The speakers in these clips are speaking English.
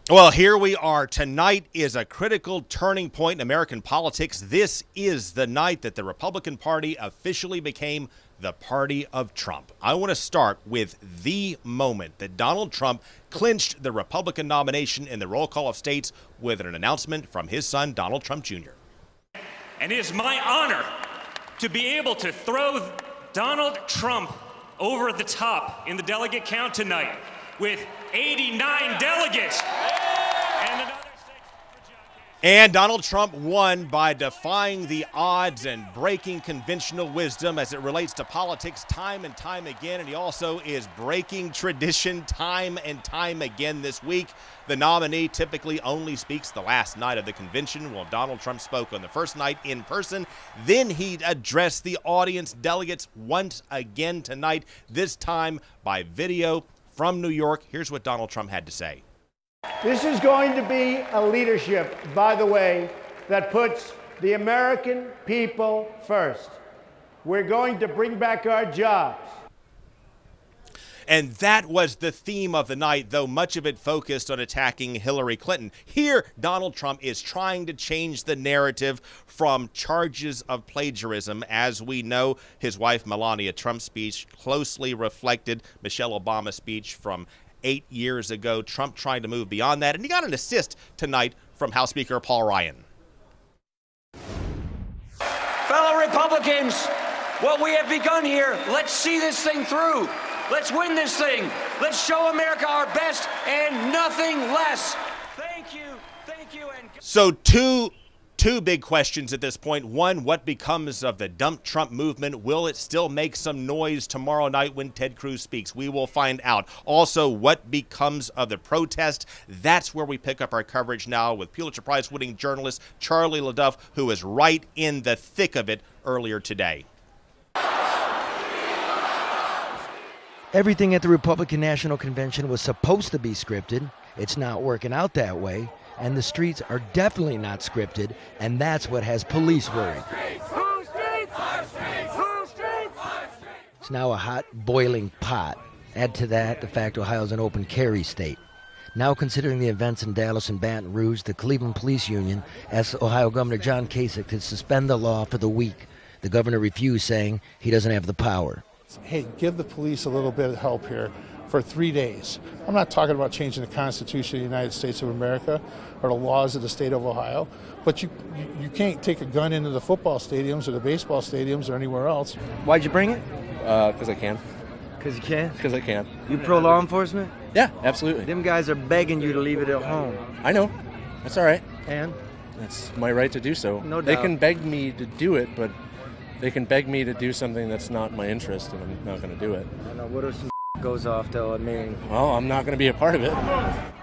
Well, here we are. Tonight is a critical turning point in American politics. This is the night that the Republican Party officially became the party of Trump. I want to start with the moment that Donald Trump clinched the Republican nomination in the roll call of states with an announcement from his son, Donald Trump Jr. And it is my honor to be able to throw Donald Trump over the top in the delegate count tonight with 89 delegates. And Donald Trump won by defying the odds and breaking conventional wisdom as it relates to politics time and time again. And he also is breaking tradition time and time again this week. The nominee typically only speaks the last night of the convention. Well, Donald Trump spoke on the first night in person. Then he addressed the audience delegates once again tonight, this time by video from New York. Here's what Donald Trump had to say. This is going to be a leadership, by the way, that puts the American people first. We're going to bring back our jobs. And that was the theme of the night, though much of it focused on attacking Hillary Clinton. Here, Donald Trump is trying to change the narrative from charges of plagiarism. As we know, his wife Melania Trump's speech closely reflected Michelle Obama's speech from 8 years ago. Trump trying to move beyond that, and he got an assist tonight from House Speaker Paul Ryan. Fellow Republicans, what we have begun here, let's see this thing through. Let's win this thing. Let's show America our best and nothing less. Thank you, and so Two big questions at this point. One, what becomes of the Dump Trump movement? Will it still make some noise tomorrow night when Ted Cruz speaks? We will find out. Also, what becomes of the protest? That's where we pick up our coverage now with Pulitzer Prize-winning journalist Charley Leduff, who was right in the thick of it earlier today. Everything at the Republican National Convention was supposed to be scripted. It's not working out that way. And the streets are definitely not scripted, and that's what has police worried. It's now a hot, boiling pot. Add to that the fact Ohio's an open carry state. Now considering the events in Dallas and Baton Rouge, the Cleveland Police Union asked Ohio Governor John Kasich to suspend the law for the week. The governor refused, saying he doesn't have the power. Hey, give the police a little bit of help here for 3 days. I'm not talking about changing the Constitution of the United States of America or the laws of the state of Ohio, but you can't take a gun into the football stadiums or the baseball stadiums or anywhere else. Why'd you bring it? Because I can. Because you can? Because I can. You pro-law enforcement? Yeah, absolutely. Them guys are begging you to leave it at home. I know. That's all right. And? That's my right to do so. No doubt. They can beg me to do it, but they can beg me to do something that's not my interest, and I'm not going to do it. I know. What if some goes off, though? I mean... Well, I'm not going to be a part of it.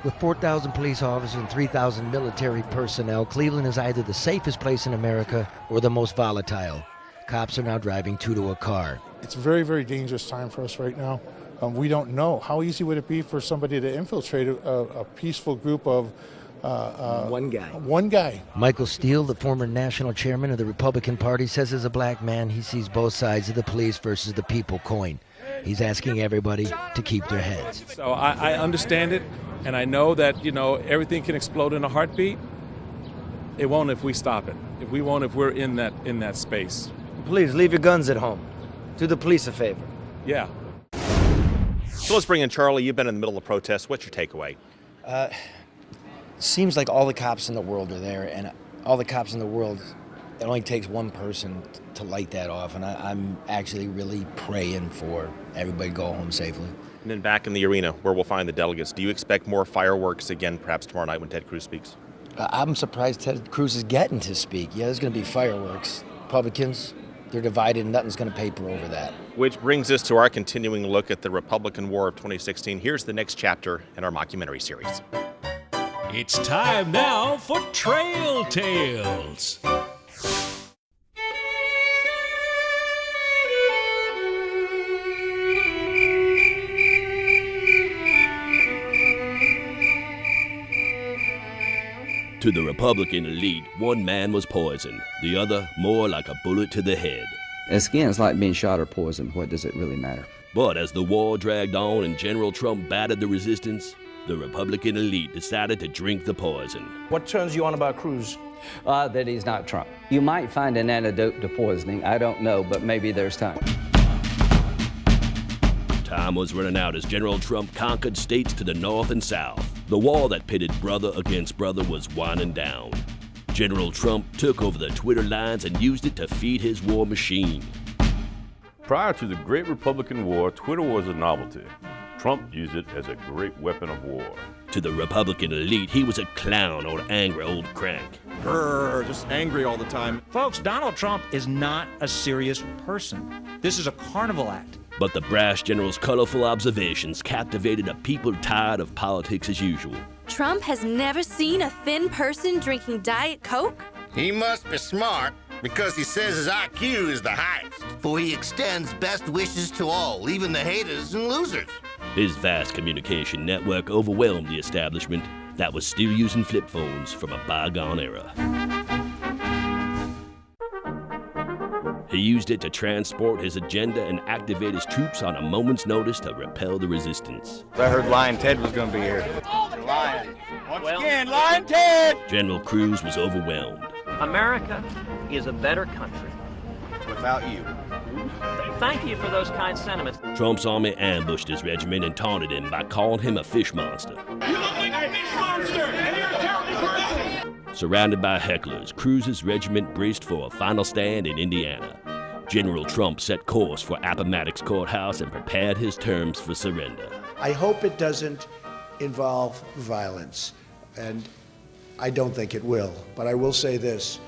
With 4,000 police officers and 3,000 military personnel, Cleveland is either the safest place in America or the most volatile. Cops are now driving two to a car. It's a very, very dangerous time for us right now. We don't know. How easy would it be for somebody to infiltrate a peaceful group of One guy. One guy. Michael Steele, the former national chairman of the Republican Party, says as a black man he sees both sides of the police versus the people coin. He's asking everybody to keep their heads. So I understand it, and I know that, everything can explode in a heartbeat. It won't if we stop it. We won't if we're in that space. Please leave your guns at home. Do the police a favor. Yeah. So let's bring in Charlie. You've been in the middle of protests. What's your takeaway? Seems like all the cops in the world are there, and all the cops in the world, it only takes one person to light that off, and I'm actually really praying for everybody to go home safely. And then back in the arena where we'll find the delegates, do you expect more fireworks again perhaps tomorrow night when Ted Cruz speaks? I'm surprised Ted Cruz is getting to speak. Yeah, there's going to be fireworks. Republicans, they're divided, and nothing's going to paper over that. Which brings us to our continuing look at the Republican War of 2016. Here's the next chapter in our mockumentary series. It's time now for Trail Tales. To the Republican elite, one man was poisoned, the other more like a bullet to the head. Again, it's like being shot or poisoned. What does it really matter? But as the war dragged on and General Trump battered the resistance, The Republican elite decided to drink the poison. What turns you on about Cruz? That he's not Trump. You might find an antidote to poisoning. I don't know, but maybe there's time. Time was running out as General Trump conquered states to the north and south. The wall that pitted brother against brother was winding down. General Trump took over the Twitter lines and used it to feed his war machine. Prior to the Great Republican War, Twitter was a novelty. Trump used it as a great weapon of war. To the Republican elite, he was a clown or an angry old crank. Grrr, just angry all the time. Folks, Donald Trump is not a serious person. This is a carnival act. But the brash general's colorful observations captivated a people tired of politics as usual. Trump has never seen a thin person drinking Diet Coke? He must be smart because he says his IQ is the highest. For he extends best wishes to all, even the haters and losers. His vast communication network overwhelmed the establishment that was still using flip phones from a bygone era. He used it to transport his agenda and activate his troops on a moment's notice to repel the resistance. I heard Lion Ted was going to be here. Lion. Once again, Lion Ted! General Cruz was overwhelmed. America is a better country without you. Thank you for those kind sentiments. Trump's army ambushed his regiment and taunted him by calling him a fish monster. You look like a fish monster, and you're a terrible person! Surrounded by hecklers, Cruz's regiment braced for a final stand in Indiana. General Trump set course for Appomattox Courthouse and prepared his terms for surrender. I hope it doesn't involve violence, and I don't think it will. But I will say this.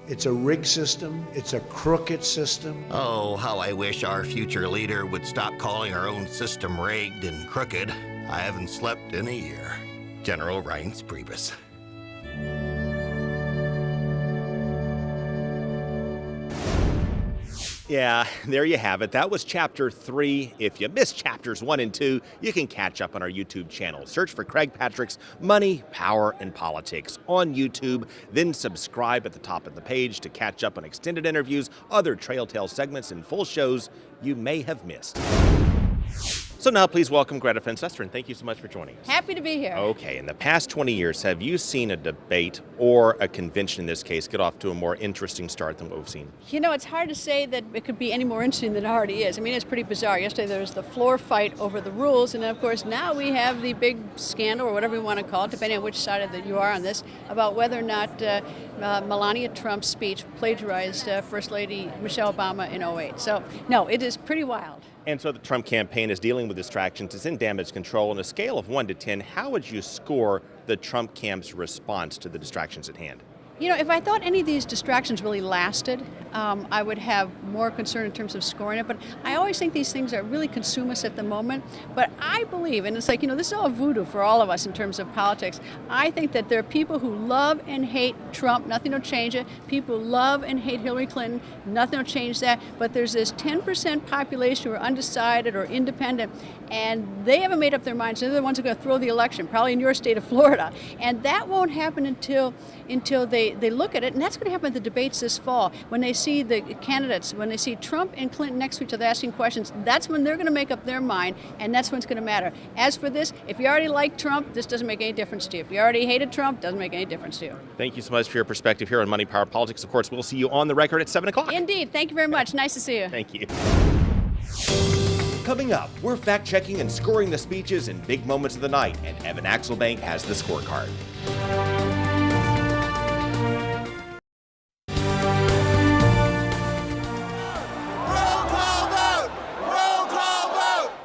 It's a rigged system. It's a crooked system. Oh, how I wish our future leader would stop calling our own system rigged and crooked. I haven't slept in a year. General Reince Priebus. Yeah, there you have it. That was Chapter 3. If you missed Chapters 1 and 2, you can catch up on our YouTube channel. Search for Craig Patrick's Money, Power, and Politics on YouTube. Then subscribe at the top of the page to catch up on extended interviews, other Trail Tale segments, and full shows you may have missed. So now please welcome Greta Van Susteren. Thank you so much for joining us. Happy to be here. Okay, in the past 20 years, have you seen a debate or a convention in this case get off to a more interesting start than what we've seen? You know, it's hard to say that it could be any more interesting than it already is. I mean, it's pretty bizarre. Yesterday there was the floor fight over the rules, and then of course now we have the big scandal, or whatever you want to call it, depending on which side of you are on this, about whether or not Melania Trump's speech plagiarized First Lady Michelle Obama in 2008. So, no, it is pretty wild. And so the Trump campaign is dealing with distractions. It's in damage control. On a scale of 1 to 10, how would you score the Trump camp's response to the distractions at hand? You know, if I thought any of these distractions really lasted, I would have more concern in terms of scoring it. But I always think these things are really consume us at the moment. But I believe, and it's like, you know, this is all voodoo for all of us in terms of politics. I think that there are people who love and hate Trump. Nothing will change it. People love and hate Hillary Clinton. Nothing will change that. But there's this 10% population who are undecided or independent, and they haven't made up their minds. They're the ones who are going to throw the election, probably in your state of Florida. And that won't happen until they look at it, and that's going to happen at the debates this fall. When they see the candidates, when they see Trump and Clinton next to each other asking questions, that's when they're going to make up their mind, and that's when it's going to matter. As for this, if you already like Trump, this doesn't make any difference to you. If you already hated Trump, it doesn't make any difference to you. Thank you so much for your perspective here on Money, Power, Politics. Of course, we'll see you on the record at 7 o'clock. Indeed. Thank you very much. Nice to see you. Thank you. Coming up, we're fact-checking and scoring the speeches in big moments of the night, and Evan Axelbank has the scorecard.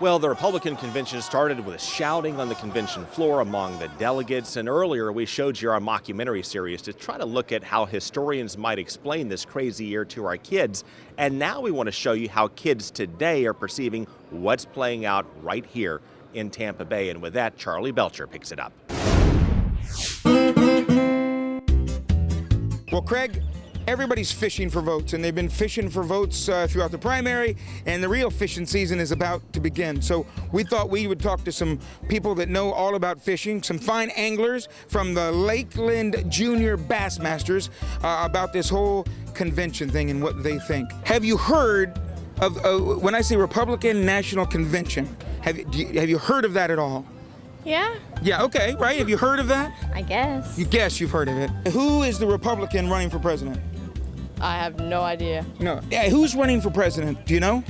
Well, the Republican convention started with shouting on the convention floor among the delegates, and earlier we showed you our mockumentary series to try to look at how historians might explain this crazy year to our kids. And now we want to show you how kids today are perceiving what's playing out right here in Tampa Bay. And with that, Charley Belcher picks it up. Well, Craig, everybody's fishing for votes, and they've been fishing for votes throughout the primary, and the real fishing season is about to begin. So we thought we would talk to some people that know all about fishing, some fine anglers from the Lakeland Junior Bassmasters about this whole convention thing and what they think. Have you heard of, when I say Republican National Convention, have you heard of that at all? Yeah, Yeah, okay, right? Have you heard of that? I guess. You guess you've heard of it. Who is the Republican running for president? I have no idea. No. Yeah, who's running for president? Do you know?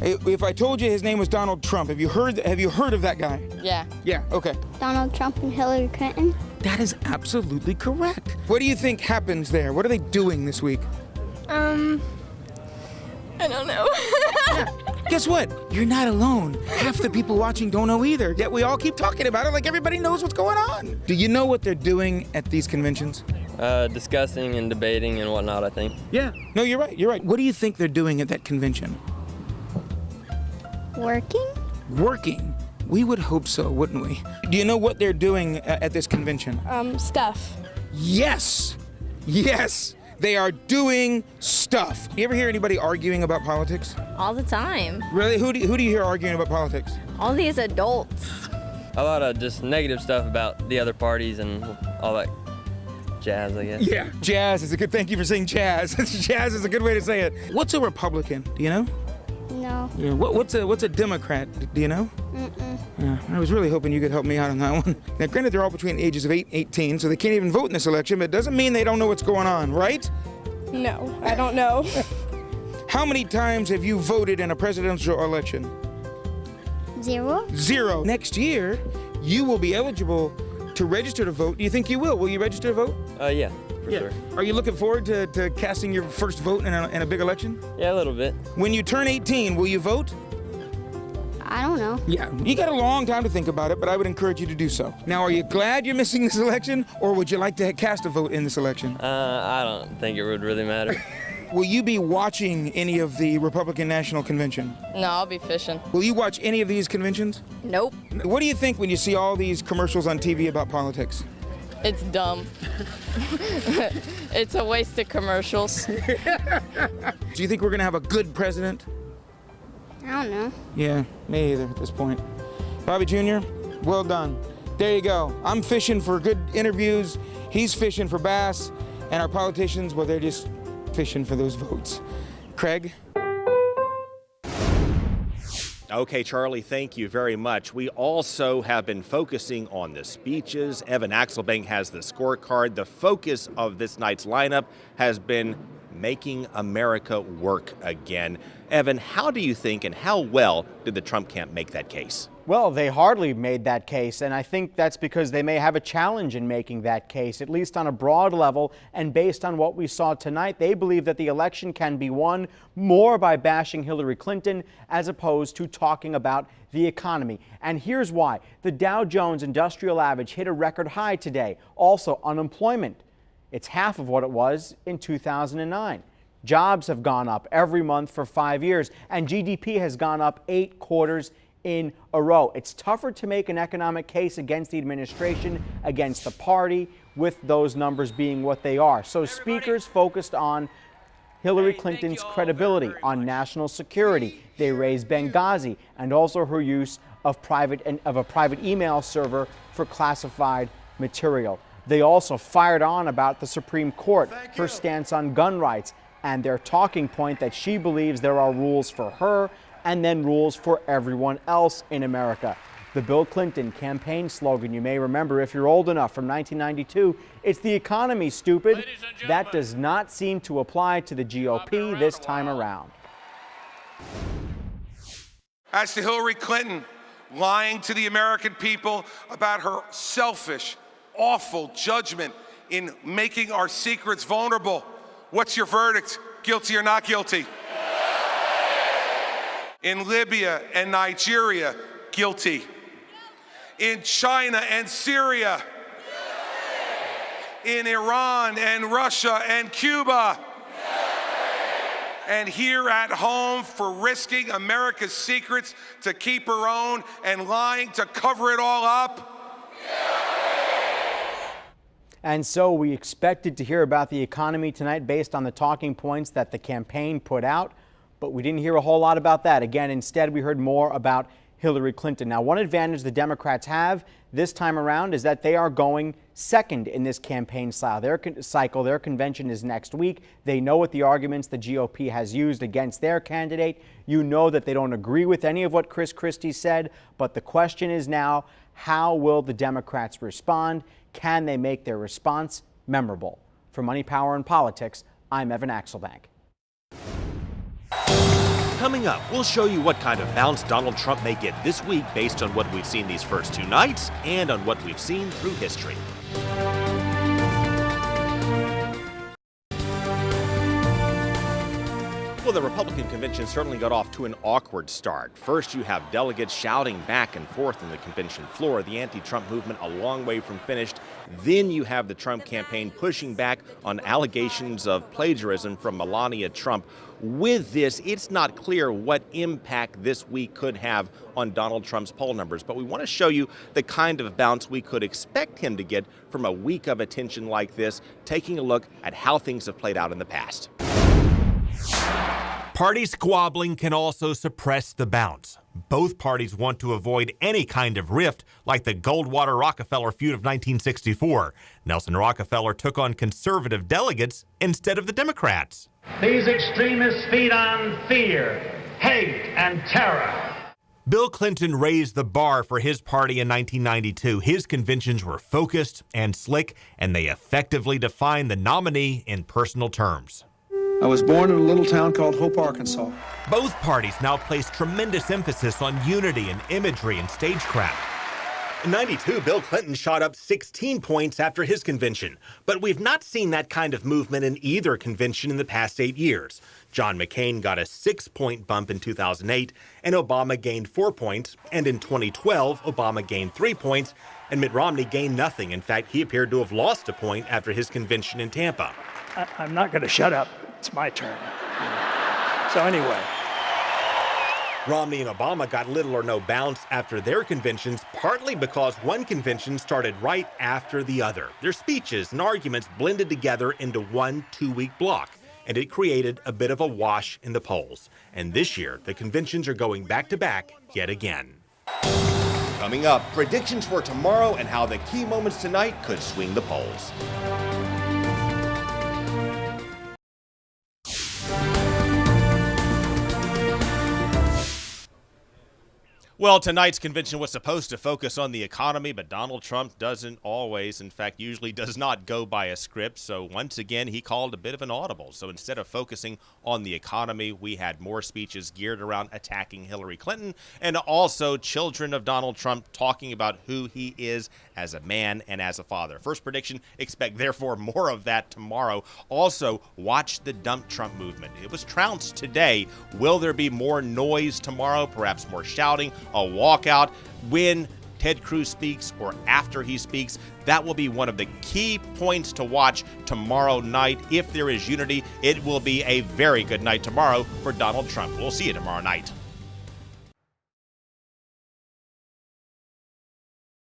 If I told you his name was Donald Trump, have you heard of that guy? Yeah. Yeah, okay. Donald Trump and Hillary Clinton. That is absolutely correct. What do you think happens there? What are they doing this week? I don't know. Guess what? You're not alone. Half the people watching don't know either, yet we all keep talking about it like everybody knows what's going on. Do you know what they're doing at these conventions? Discussing and debating and whatnot, I think. Yeah. No, you're right. You're right. What do you think they're doing at that convention? Working? Working? We would hope so, wouldn't we? Do you know what they're doing at this convention? Stuff. Yes! Yes! They are doing stuff. You ever hear anybody arguing about politics? All the time. Really? Who do you hear arguing about politics? All these adults. A lot of just negative stuff about the other parties and all that jazz, I guess. Yeah, jazz is a good, thank you for saying jazz. Jazz is a good way to say it. What's a Republican? Do you know? No. Yeah, what's a Democrat? Do you know? Yeah, I was really hoping you could help me out on that one. Now, granted, they're all between the ages of 8 and 18, so they can't even vote in this election, but it doesn't mean they don't know what's going on, right? No, I don't know. How many times have you voted in a presidential election? 0. 0. Next year, you will be eligible to register to vote. Do you think you will? Will you register to vote? Yeah, for sure. Are you looking forward to casting your first vote in a big election? Yeah, a little bit. When you turn 18, will you vote? I don't know. Yeah, you got a long time to think about it, but I would encourage you to do so. Now, are you glad you're missing this election, or would you like to cast a vote in this election? I don't think it would really matter. Will you be watching any of the Republican National Convention? No, I'll be fishing. Will you watch any of these conventions? Nope. What do you think when you see all these commercials on TV about politics? It's dumb. It's a waste of commercials. Do you think we're going to have a good president? I don't know. Yeah, me either at this point. Bobby Jr., well done. There you go. I'm fishing for good interviews. He's fishing for bass. And our politicians, well, they're just fishing for those votes. Craig? Okay, Charlie, thank you very much. We also have been focusing on the speeches. Evan Axelbank has the scorecard. The focus of this night's lineup has been making America work again. Evan, how do you think and how well did the Trump camp make that case? Well, they hardly made that case, and I think that's because they may have a challenge in making that case, at least on a broad level, and based on what we saw tonight, they believe that the election can be won more by bashing Hillary Clinton as opposed to talking about the economy. And here's why. The Dow Jones Industrial Average hit a record high today. Also, unemployment. It's half of what it was in 2009. Jobs have gone up every month for 5 years, and GDP has gone up 8 quarters in a row. It's tougher to make an economic case against the administration, against the party, with those numbers being what they are. So speakers focused on Hillary Clinton's credibility, on national security. They raised Benghazi and also her use of a private email server for classified material. They also fired on about the Supreme Court, her stance on gun rights, and their talking point that she believes there are rules for her and then rules for everyone else in America. The Bill Clinton campaign slogan, you may remember if you're old enough, from 1992, it's the economy, stupid. That does not seem to apply to the GOP this time around. As to Hillary Clinton lying to the American people about her selfish, awful judgment in making our secrets vulnerable, what's your verdict? Guilty or not guilty? In Libya and Nigeria, guilty. In China and Syria. In Iran and Russia and Cuba. And here at home for risking America's secrets to keep her own and lying to cover it all up. And so we expected to hear about the economy tonight based on the talking points that the campaign put out, but we didn't hear a whole lot about that. Again, instead we heard more about Hillary Clinton. Now, one advantage the Democrats have this time around is that they are going second in this campaign cycle. Their convention is next week. They know what the arguments the GOP has used against their candidate. You know that they don't agree with any of what Chris Christie said, but the question is now, how will the Democrats respond? Can they make their response memorable? For Money, Power, and Politics, I'm Evan Axelbank. Coming up, we'll show you what kind of bounce Donald Trump may get this week based on what we've seen these first 2 nights and on what we've seen through history. Well, the Republican convention certainly got off to an awkward start. First, you have delegates shouting back and forth on the convention floor, the anti-Trump movement a long way from finished. Then you have the Trump campaign pushing back on allegations of plagiarism from Melania Trump. With this, it's not clear what impact this week could have on Donald Trump's poll numbers, but we want to show you the kind of bounce we could expect him to get from a week of attention like this, taking a look at how things have played out in the past. Party squabbling can also suppress the bounce. Both parties want to avoid any kind of rift like the Goldwater-Rockefeller feud of 1964. Nelson Rockefeller took on conservative delegates instead of the Democrats. These extremists feed on fear, hate, and terror. Bill Clinton raised the bar for his party in 1992. His conventions were focused and slick, and they effectively defined the nominee in personal terms. I was born in a little town called Hope, Arkansas. Both parties now place tremendous emphasis on unity and imagery and stagecraft. In 92, Bill Clinton shot up 16 points after his convention, but we've not seen that kind of movement in either convention in the past 8 years. John McCain got a 6-point bump in 2008, and Obama gained 4 points, and in 2012, Obama gained 3 points, and Mitt Romney gained nothing. In fact, he appeared to have lost a point after his convention in Tampa. I'm not going to shut up. It's my turn. So anyway. Romney and Obama got little or no bounce after their conventions, partly because one convention started right after the other. Their speeches and arguments blended together into one 2-week block, and it created a bit of a wash in the polls. And this year, the conventions are going back-to-back yet again. Coming up, predictions for tomorrow and how the key moments tonight could swing the polls. Well, tonight's convention was supposed to focus on the economy, but Donald Trump doesn't always, in fact, usually does not go by a script. So once again, he called a bit of an audible. So instead of focusing on the economy, we had more speeches geared around attacking Hillary Clinton and also children of Donald Trump talking about who he is as a man and as a father. First prediction, expect therefore more of that tomorrow. Also, watch the Dump Trump movement. It was trounced today. Will there be more noise tomorrow? Perhaps more shouting, a walkout when Ted Cruz speaks or after he speaks? That will be one of the key points to watch tomorrow night. If there is unity, it will be a very good night tomorrow for Donald Trump. We'll see you tomorrow night.